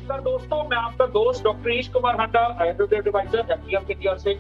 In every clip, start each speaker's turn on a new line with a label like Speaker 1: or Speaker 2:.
Speaker 1: नमस्कार दोस्तों, मैं आपका दोस्त डॉक्टर ईश कुमार हांडा, आयुर्वेद एडवाइजर एमडीएम के इंडिया से।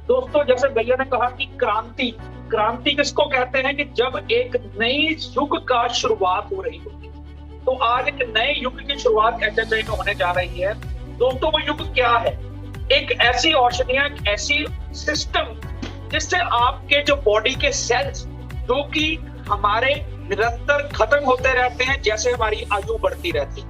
Speaker 1: दोस्तों, जैसे भैया ने कहा कि क्रांति क्रांति किसको कहते हैं कि जब एक नई युग का शुरुआत हो रही होती है। तो आज एक नए युग की शुरुआत एचएचआई में होने जा रही है। दोस्तों, वो युग क्या है? एक ऐसी औषधियां, एक ऐसी सिस्टम जिससे आपके जो बॉडी के सेल्स जो कि हमारे निरंतर खत्म होते रहते हैं, जैसे हमारी आयु बढ़ती रहती है,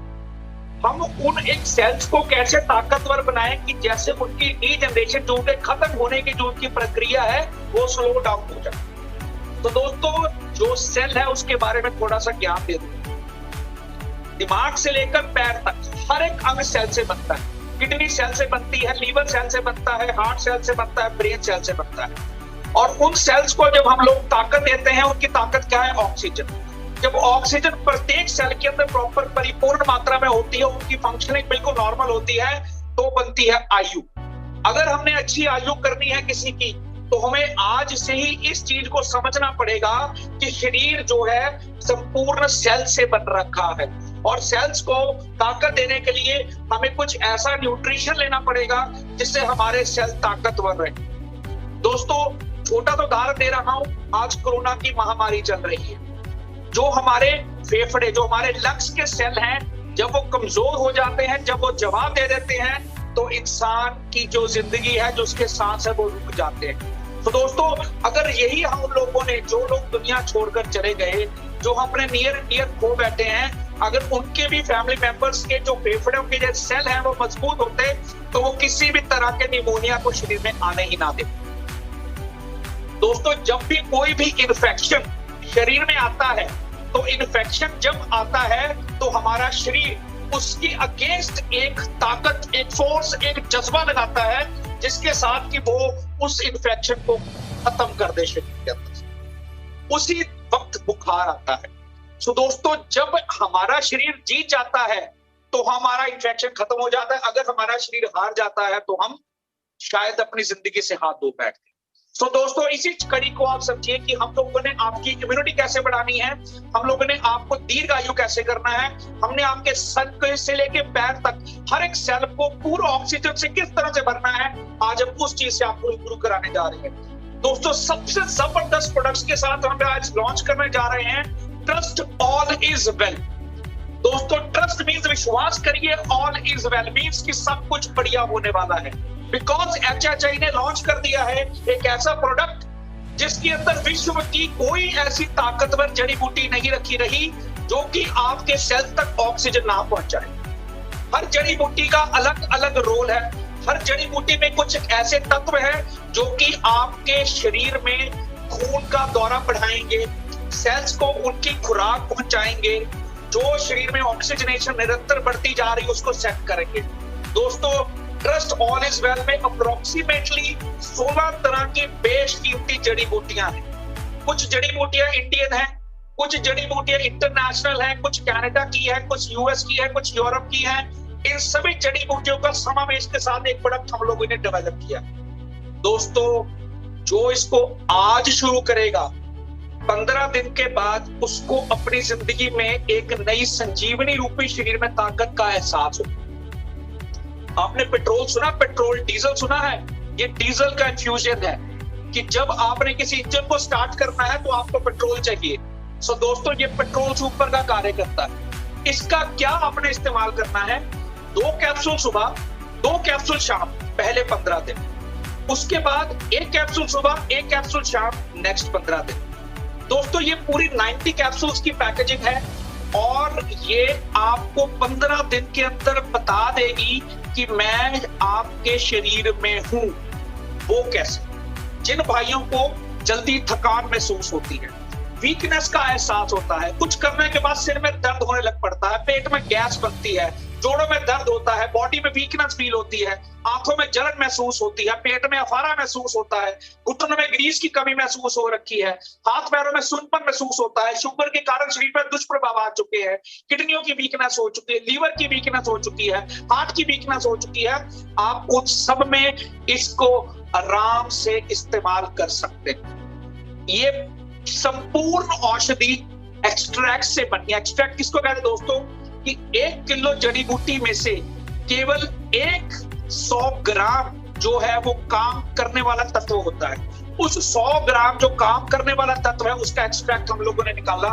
Speaker 1: हम उन एक सेल्स को कैसे ताकतवर बनाएं कि जैसे उनकी डीजनरेशन, जो उनके खत्म होने की जो उनकी प्रक्रिया है, वो स्लो डाउन हो जाए। तो दोस्तों, जो सेल है उसके बारे में थोड़ा सा ज्ञान दे दूं। दिमाग से लेकर पैर तक हर एक अंग सेल से बनता है। किडनी सेल से बनती है, लीवर सेल से बनता है, हार्ट सेल से बनता है, ब्रेन सेल से बनता है। और उन सेल्स को जब हम लोग ताकत देते हैं, उनकी ताकत क्या है? ऑक्सीजन। जब ऑक्सीजन प्रत्येक सेल के अंदर प्रॉपर परिपूर्ण मात्रा में होती है, उनकी फंक्शनिंग बिल्कुल नॉर्मल होती है, तो बनती है आयु। अगर हमने अच्छी आयु करनी है किसी की, तो हमें आज से ही इस चीज को समझना पड़ेगा कि शरीर जो है संपूर्ण सेल से बन रखा है, और सेल्स को ताकत देने के लिए हमें कुछ ऐसा न्यूट्रिशन लेना पड़ेगा जिससे हमारे सेल ताकतवर रहे। दोस्तों, छोटा तो उदाहरण दे रहा हूं, आज कोरोना की महामारी चल रही है। जो हमारे फेफड़े, जो हमारे लंग्स के सेल हैं, जब वो कमजोर हो जाते हैं, जब वो जवाब दे देते हैं, तो इंसान की जो जिंदगी है, जो उसके सांस है, वो रुक जाते हैं। तो दोस्तों, अगर यही हम लोगों ने, जो लोग दुनिया छोड़कर चले गए, जो अपने नियर नियर खो बैठे हैं, अगर उनके भी फैमिली मेंबर्स के जो फेफड़ों के जो सेल हैं वो मजबूत होते, तो वो किसी भी तरह के निमोनिया को शरीर में आने ही ना दे। दोस्तों, जब भी कोई भी इन्फेक्शन शरीर में आता है, तो इन्फेक्शन जब आता है तो हमारा शरीर उसकी अगेंस्ट एक ताकत, एक फोर्स, एक जज्बा लगाता है, जिसके साथ कि वो उस इन्फेक्शन को खत्म कर दे शरीर के अंदर। उसी वक्त बुखार आता है। सो दोस्तों, जब हमारा शरीर जीत जाता है तो हमारा इन्फेक्शन खत्म हो जाता है। अगर हमारा शरीर हार जाता है तो हम शायद अपनी जिंदगी से हाथ धो बैठते हैं। तो दोस्तों, इसी कड़ी को आप समझिए कि हम लोगों ने आपकी इम्यूनिटी कैसे बढ़ानी है, हम लोगों ने आपको दीर्घायु कैसे करना है, हमने आपके सर से लेके पैर तक हर एक सेल को पूरा ऑक्सीजन से किस तरह से भरना है, आज हम उस चीज से आपको इंप्रूव कराने जा रहे हैं। दोस्तों, सबसे जबरदस्त प्रोडक्ट्स के साथ हम आज लॉन्च करने जा रहे हैं ट्रस्ट ऑल इज वेल। दोस्तों, ट्रस्ट मीन्स विश्वास करिए, ऑल इज वेल मीन्स कि सब कुछ बढ़िया होने वाला है। बिकॉज एचएचआई ने लॉन्च कर दिया है एक ऐसा प्रोडक्ट जिसके अंदर विश्व की कोई ऐसी ताकतवर जड़ी बूटी नहीं रखी रही जो कि आपके सेल तक ऑक्सीजन ना पहुंचाए। हर जड़ी बूटी का अलग अलग रोल है। हर जड़ी बूटी में कुछ ऐसे तत्व हैं जो कि आपके शरीर में खून का दौरा बढ़ाएंगे, सेल्स को उनकी खुराक पहुंचाएंगे, जो शरीर में ऑक्सीजनेशन निरंतर बढ़ती जा रही है उसको सेट करेंगे। दोस्तों, ट्रस्ट ऑल इज वेल में अप्रोक्सीमेटली 16 तरह की बेशकीमती जड़ी बूटियां हैं। कुछ जड़ी बूटियां इंडियन हैं, कुछ जड़ी बूटियां इंटरनेशनल हैं, कुछ कनाडा की है, कुछ यूएस की है, कुछ यूरोप की है। इन सभी जड़ी बूटियों का समावेश के साथ एक प्रोडक्ट हम लोगों ने डेवलप किया। दोस्तों, जो इसको आज शुरू करेगा, 15 दिन के बाद उसको अपनी जिंदगी में एक नई संजीवनी रूपी शरीर में ताकत का एहसास हो। आपने पेट्रोल सुना, पेट्रोल डीजल सुना है? ये डीजल का इन्फ्यूजन है कि जब आपने किसी इंजन को स्टार्ट करना है तो आपको पेट्रोल चाहिए। सो दोस्तों, ये पेट्रोल से ऊपर का कार्य करता है। इसका क्या आपने इस्तेमाल करना है? 2 कैप्सूल सुबह, 2 कैप्सूल शाम, पहले 15 दिन। उसके बाद 1 कैप्सूल सुबह, 1 कैप्सूल शाम, नेक्स्ट 15 दिन। दोस्तों, ये पूरी 90 कैप्सूल्स की पैकेजिंग है और ये आपको 15 दिन के अंदर बता देगी कि मैं आपके शरीर में हूं। वो कैसे? जिन भाइयों को जल्दी थकान महसूस होती है, वीकनेस का एहसास होता है, कुछ करने के बाद सिर में दर्द होने लग पड़ता है, पेट में गैस बनती है, जोड़ों में दर्द होता है, बॉडी में वीकनेस फील होती है, आंखों में जलन महसूस होती है, पेट में अफारा महसूस होता है, घुटनों में ग्रीस की कमी महसूस हो रखी है, हाथ पैरों में सुनपन महसूस होता है, शुगर के कारण शरीर पर दुष्प्रभाव आ चुके हैं, किडनियों की वीकनेस हो चुकी है, लीवर की वीकनेस हो चुकी है, हार्ट की वीकनेस हो चुकी है। आप उन सब में इसको आराम से इस्तेमाल कर सकते हैं। ये संपूर्ण औषधि एक्सट्रैक्ट से बनी है। एक्सट्रैक्ट किसको कहते हैं दोस्तों? कि 1 किलो जड़ी बूटी में से केवल 100 ग्राम जो है वो काम करने वाला तत्व होता है। उस 100 ग्राम जो काम करने वाला तत्व है उसका एक्सट्रैक्ट हम लोगों ने निकाला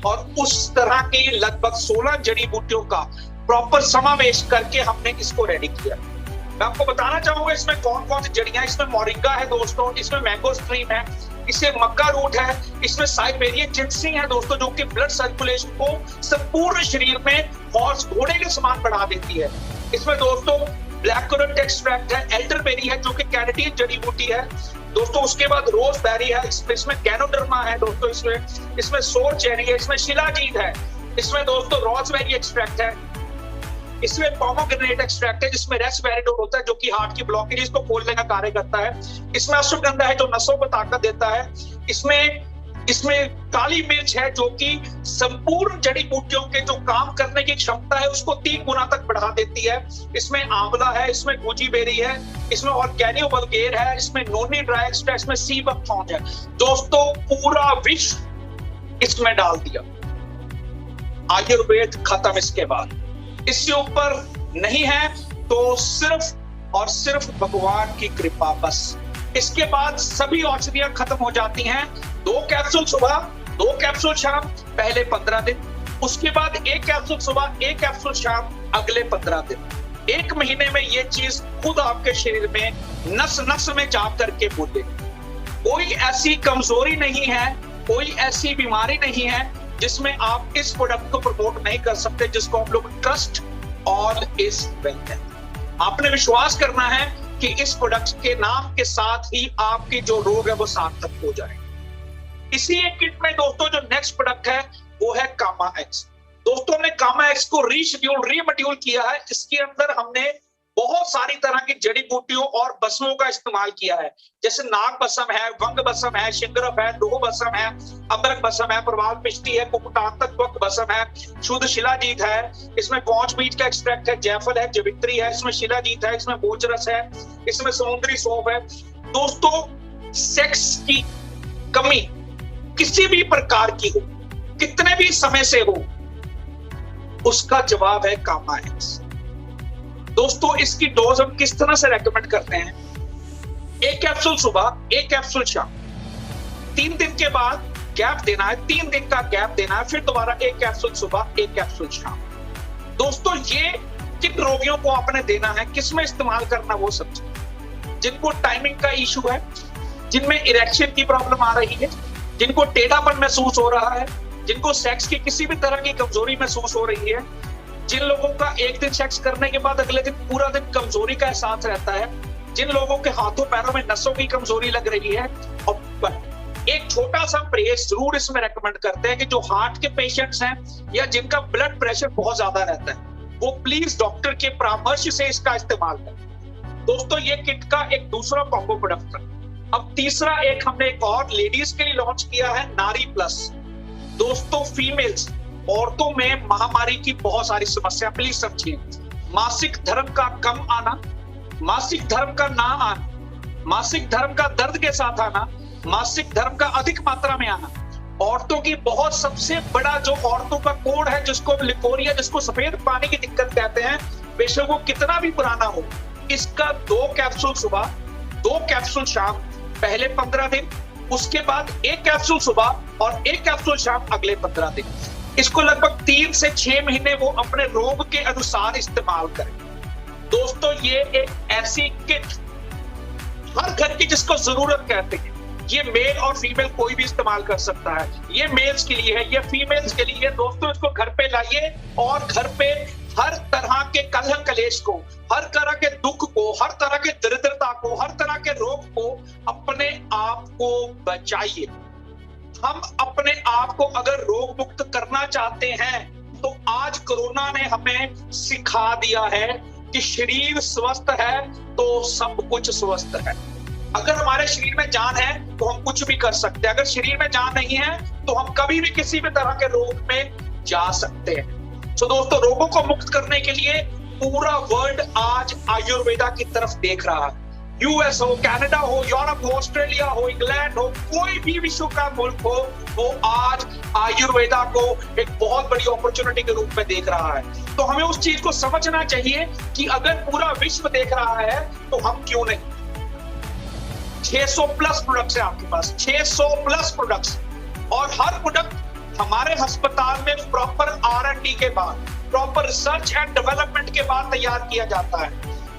Speaker 1: और उस तरह की लगभग 16 जड़ी बूटियों का प्रॉपर समावेश करके हमने इसको रेडी किया। मैं आपको बताना चाहूंगा इसमें कौन कौन सी जड़ियां, इसमें मोरिंगा है दोस्तों, इसमें मैंगो स्ट्रीम है, इसमें मक्का रूट है, इसमें साइबेरियन जिंसिंग है दोस्तों, जो कि ब्लड सर्कुलेशन को संपूर्ण शरीर में हॉर्स घोड़े के समान बढ़ा देती है। इसमें दोस्तों ब्लैक करंट एक्सट्रैक्ट है, एल्डरबेरी है जो कि कैनेडियन जड़ी बूटी है दोस्तों, उसके बाद रोजबेरी है, इसमें गैनोडर्मा है दोस्तों, इसमें सोर चेरी है, इसमें शिलाजीत है, इसमें दोस्तों रोजबेरी एक्सट्रैक्ट है, इसमें पोमोग्रेनेट एक्सट्रैक्ट है जिसमें रेस्वेरिडोल होता है जो कि हार्ट की ब्लॉकेज को खोलने का कार्य करता है, इसमें अश्वगंधा है जो नसों को ताकत देता है, इसमें काली मिर्च है जो कि संपूर्ण जड़ी बूटियों के जो काम करने की क्षमता है उसको 3 गुना तक बढ़ा देती है, इसमें आंवला है, इसमें गोजी बेरी है, इसमें ऑर्गेनियो बल्गेर है, इसमें नोनी ड्राई एक्सट्रैक्ट, इसमें सी बकथॉर्न है दोस्तों। पूरा विश्व इसमें डाल दिया, आयुर्वेद खत्म। इसके बाद इससे ऊपर नहीं है तो सिर्फ और सिर्फ भगवान की कृपा बस। इसके बाद सभी औषधियां खत्म हो जाती हैं। 2 कैप्सूल सुबह, 2 कैप्सूल शाम, पहले 15 दिन, उसके बाद 1 कैप्सूल सुबह, 1 कैप्सूल शाम, अगले 15 दिन। 1 महीने में ये चीज खुद आपके शरीर में नस नस में जा करके बोले। कोई ऐसी कमजोरी नहीं है, कोई ऐसी बीमारी नहीं है जिसमें आप इस प्रोडक्ट को प्रमोट नहीं कर सकते, जिसको हम लोग ट्रस्ट ऑल इज वेल है। आपने विश्वास करना है कि इस प्रोडक्ट के नाम के साथ ही आपके जो रोग है वो सार्थक हो जाए। इसी एक किट में दोस्तों जो नेक्स्ट प्रोडक्ट है वो है कामा एक्स। दोस्तों हमने कामा एक्स को रीमोड्यूल किया है। इसके अंदर हमने बहुत सारी तरह की जड़ी बूटियों और बसमों का इस्तेमाल किया है, जैसे नाग बसम है, वंग बसम है, शिंगरफ है, लोह बसम है, अदरक बसम है, प्रवाल पिष्टी है, कुकुटांतक बसम है, शुद्ध शिलाजीत है, इसमें कौच बीज का एक्सट्रैक्ट है, जयफल है, जवित्री है, इसमें शिलाजीत है, इसमें बोचरस है, इसमें समुद्री सौंफ है। दोस्तों सेक्स की कमी किसी भी प्रकार की हो, कितने भी समय से हो, उसका जवाब है कामा एक्स। दोस्तों इसकी डोज हम किस तरह से रेकमेंड करते हैं? 1 कैप्सूल सुबह, 1 कैप्सूल शाम, 3 दिन के बाद गैप देना है, 3 दिन का गैप देना है, फिर दोबारा 1 कैप्सूल सुबह, 1 कैप्सूल शाम। दोस्तों ये किन रोगियों को आपने देना है, किसमें इस्तेमाल करना वो समझे। जिनको टाइमिंग का इशू है, जिनमें इरेक्शन की प्रॉब्लम आ रही है, जिनको टेढ़ापन महसूस हो रहा है, जिनको सेक्स की किसी भी तरह की कमजोरी महसूस हो रही है, जिन लोगों का एक दिन सेक्स करने के बाद अगले दिन पूरा दिन कमजोरी का एहसास रहता है, जिन लोगों के हाथों पैरों में नसों की कमजोरी लग रही है। और एक छोटा सा परहेज जरूर इसमें रेकमेंड करते हैं कि जो हार्ट के पेशेंट्स हैं या जिनका ब्लड प्रेशर बहुत ज्यादा रहता है, वो प्लीज डॉक्टर के परामर्श से इसका इस्तेमाल करें। दोस्तों ये किट का एक दूसरा कॉम्बो प्रोडक्ट था। अब तीसरा हमने एक और लेडीज के लिए लॉन्च किया है, नारी प्लस। दोस्तों फीमेल्स, औरतों में महामारी की बहुत सारी समस्या, प्लीज समझिए। मासिक धर्म का कम आना, मासिक धर्म का ना आना, मासिक धर्म का दर्द के साथ आना, मासिक धर्म का अधिक मात्रा में आना, औरतों की बहुत सबसे बड़ा जो औरतों का कोड है जिसको लिकोरिया, जिसको सफेद पानी की दिक्कत कहते हैं, बेशक वो कितना भी पुराना हो, इसका 2 कैप्सूल सुबह, 2 कैप्सूल शाम, पहले 15 दिन, उसके बाद 1 कैप्सूल सुबह और 1 कैप्सूल शाम अगले 15 दिन। इसको लगभग 3 से 6 महीने वो अपने रोग के अनुसार इस्तेमाल करें। दोस्तों ये एक ऐसी किट हर घर की जिसको जरूरत कहते हैं, ये मेल और फीमेल कोई भी इस्तेमाल कर सकता है। ये मेल्स के लिए है, ये फीमेल्स के लिए है। दोस्तों इसको घर पे लाइए और घर पे हर तरह के कलह कलेश को, हर तरह के दुख को, हर तरह के दरिद्रता को, हर तरह के रोग को अपने आप को बचाइए। हम अपने आप को अगर रोग मुक्त करना चाहते हैं तो आज कोरोना ने हमें सिखा दिया है कि शरीर स्वस्थ है तो सब कुछ स्वस्थ है। अगर हमारे शरीर में जान है तो हम कुछ भी कर सकते हैं, अगर शरीर में जान नहीं है तो हम कभी भी किसी भी तरह के रोग में जा सकते हैं। तो दोस्तों रोगों को मुक्त करने के लिए पूरा वर्ल्ड आज आयुर्वेदा की तरफ देख रहा है। यूएस हो, कनाडा हो, यूरोप हो, ऑस्ट्रेलिया हो, इंग्लैंड हो, कोई भी विश्व का मुल्क हो, वो आज आयुर्वेदा को एक बहुत बड़ी अपॉर्चुनिटी के रूप में देख रहा है। तो हमें उस चीज को समझना चाहिए कि अगर पूरा विश्व देख रहा है तो हम क्यों नहीं। 600 प्लस प्रोडक्ट्स है आपके पास, 600 प्लस प्रोडक्ट्स, और हर प्रोडक्ट हमारे अस्पताल में प्रॉपर R&D के बाद, प्रॉपर रिसर्च एंड डेवलपमेंट के बाद तैयार किया जाता है।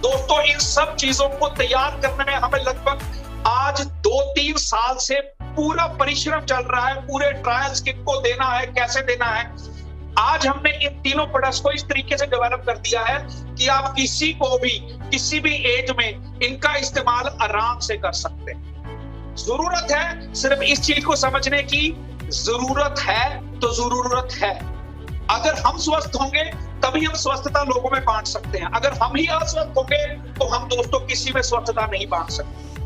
Speaker 1: दोस्तों, इन सब चीजों को तैयार करने में हमें लगभग आज 2-3 साल से पूरा परिश्रम चल रहा है। पूरे ट्रायल्स किनको देना है, कैसे देना है। आज हमने इन तीनों प्रोडक्ट्स को इस तरीके से डेवलप कर दिया है कि आप किसी को भी किसी भी एज में इनका इस्तेमाल आराम से कर सकते हैं। जरूरत है सिर्फ इस चीज को समझने की, जरूरत है तो जरूरत है। अगर हम स्वस्थ होंगे तभी हम स्वस्थता लोगों में बांट सकते हैं। अगर हम ही अस्वस्थ होंगे तो हम दोस्तों किसी में स्वस्थता नहीं बांट सकते।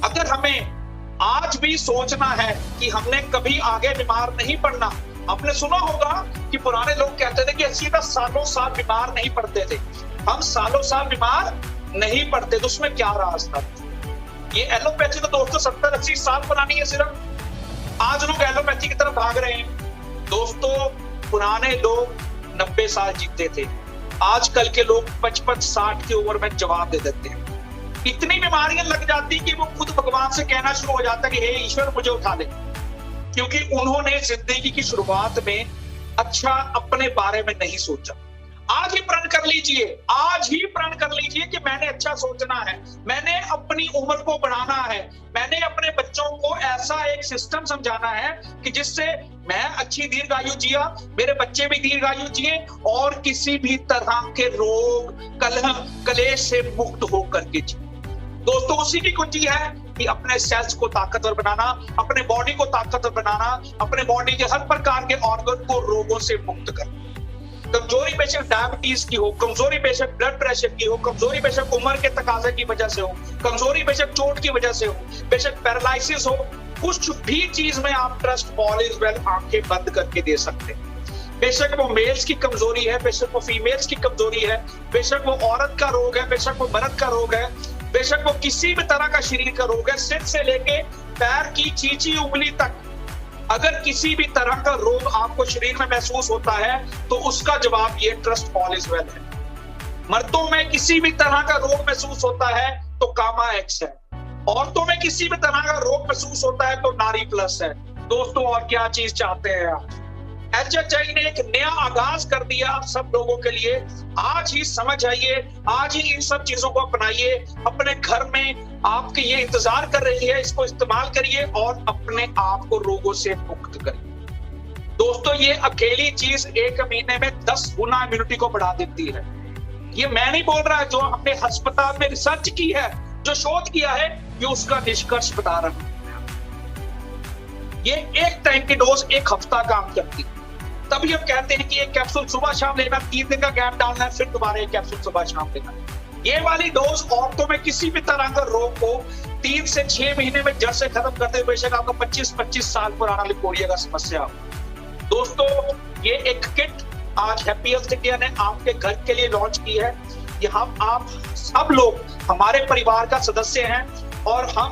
Speaker 1: अगर हमें आज भी सोचना है कि हमने कभी आगे बीमार नहीं पड़ना। आपने सुना होगा कि पुराने लोग कहते थे कि अस्सी का सालों साल बीमार नहीं पड़ते थे। हम सालों साल बीमार नहीं पड़ते, तो उसमें क्या राज था। ये एलोपैथी तो दोस्तों 70-80 साल पुरानी है सिर्फ। आज लोग एलोपैथी की तरफ भाग रहे हैं। दोस्तों, पुराने लोग 90 साल जीते थे, आजकल के लोग 55-60 की उम्र में जवाब दे देते हैं। इतनी बीमारियां लग जाती कि वो खुद भगवान से कहना शुरू हो जाता कि हे ईश्वर मुझे उठा ले, क्योंकि उन्होंने जिंदगी की शुरुआत में अच्छा अपने बारे में नहीं सोचा। आज ही प्रण कर लीजिए, आज ही प्रण कर लीजिए कि मैंने अच्छा सोचना है, मैंने अपनी उम्र को बढ़ाना है, मैंने अपने बच्चों को ऐसा एक सिस्टम समझाना है कि जिससे मैं अच्छी दीर्घायु जिया, मेरे बच्चे भी दीर्घायु जिए और किसी भी तरह के रोग कलह कलेश से मुक्त होकर के जिए। दोस्तों, उसी की कुंजी है कि अपने सेल्स को ताकतवर बनाना, अपने बॉडी को ताकतवर बनाना, अपने बॉडी के हर प्रकार के ऑर्गन को रोगों से मुक्त करना। कमजोरी बेशक डायबिटीज की हो, कमजोरी बेशक ब्लड प्रेशर की हो, कमजोरी बेशक उम्र के तकाजे की वजह से हो, कमजोरी बेशक चोट की वजह से हो, बेशक पैरालिसिस हो, कुछ भी चीज में आप ट्रस्ट ऑल इज वेल आंखें बंद करके दे सकते हैं। बेशक वो मेल्स की कमजोरी है, बेशक वो फीमेल्स की कमजोरी है, बेशक वो औरत का रोग है, बेशक वो मर्द का रोग है, बेशक वो किसी भी तरह का शरीर का रोग है, सिर से लेके पैर की चींची उंगली तक, अगर किसी भी तरह का रोग आपको शरीर में महसूस होता है तो उसका जवाब ये ट्रस्ट ऑल इज वेल है। मर्दों में किसी भी तरह का रोग महसूस होता है तो कामा एक्स है, औरतों में किसी भी तरह का रोग महसूस होता है तो नारी प्लस है। दोस्तों, और क्या चीज चाहते हैं आप। HHI ने एक नया आगाज कर दिया आप सब लोगों के लिए। आज ही समझ आइए, आज ही इन सब चीजों को अपनाइए। अपने घर में आपके ये इंतजार कर रही है, इसको इस्तेमाल करिए और अपने आप को रोगों से मुक्त करिए। दोस्तों, ये अकेली चीज 1 महीने में 10 गुना इम्यूनिटी को बढ़ा देती है। ये मैं नहीं बोल रहा, जो हमने अस्पताल में रिसर्च की है, जो शोध किया है, ये उसका निष्कर्ष बता रहा हूं। ये एक टाइम की डोज 1 हफ्ता काम करती है। तभी हम कहते हैं कि एक कैप्सूल सुबह शाम लेना, 3 दिन का गैप डालना है, फिर दोबारा एक कैप्सूल सुबह शाम लेना। ये वाली डोज औरतों में किसी भी तरह का रोग को 3 से 6 महीने में जड़ से खत्म करते हुए, बेशक आपका 25-25 साल पुराना लिपोरिया का समस्या हो। दोस्तों, ये एक किट आज हैप्पी हेल्थ इंडिया ने आपके घर के लिए लॉन्च की है। यहाँ आप सब लोग हमारे परिवार का सदस्य हैं और हम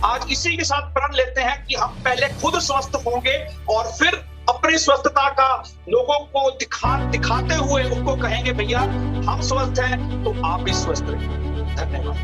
Speaker 1: आज इसी के साथ प्रण लेते हैं कि हम पहले खुद स्वस्थ होंगे और फिर अपनी स्वस्थता का लोगों को दिखाते हुए उनको कहेंगे भैया हम स्वस्थ हैं तो आप भी स्वस्थ रहें। धन्यवाद।